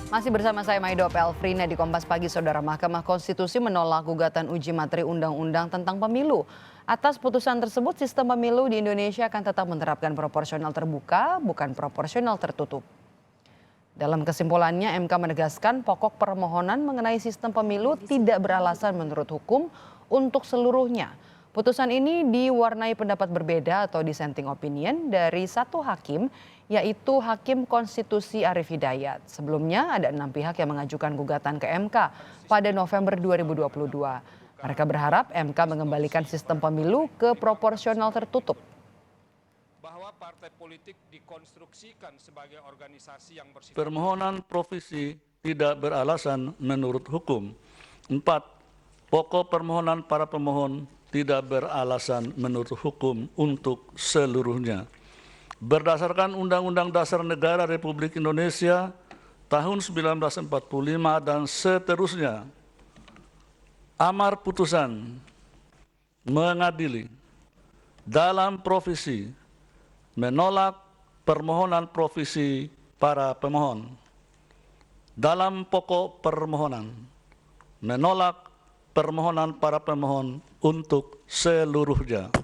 Masih bersama saya Maido Pelfrina di Kompas Pagi, Saudara. Mahkamah Konstitusi menolak gugatan uji materi undang-undang tentang pemilu. Atas putusan tersebut, sistem pemilu di Indonesia akan tetap menerapkan proporsional terbuka, bukan proporsional tertutup. Dalam kesimpulannya, MK menegaskan pokok permohonan mengenai sistem pemilu tidak beralasan menurut hukum untuk seluruhnya. Putusan ini diwarnai pendapat berbeda atau dissenting opinion dari satu hakim, yaitu Hakim Konstitusi Arief Hidayat. Sebelumnya ada 6 pihak yang mengajukan gugatan ke MK pada November 2022. Mereka berharap MK mengembalikan sistem pemilu ke proporsional tertutup. Bahwa partai politik dikonstruksikan sebagai organisasi yang bersifat permohonan provisi tidak beralasan menurut hukum. 4. Pokok permohonan para pemohon tidak beralasan menurut hukum untuk seluruhnya. Berdasarkan Undang-Undang Dasar Negara Republik Indonesia tahun 1945 dan seterusnya, amar putusan mengadili dalam provisi menolak permohonan provisi para pemohon. Dalam pokok permohonan menolak permohonan para pemohon untuk seluruhnya.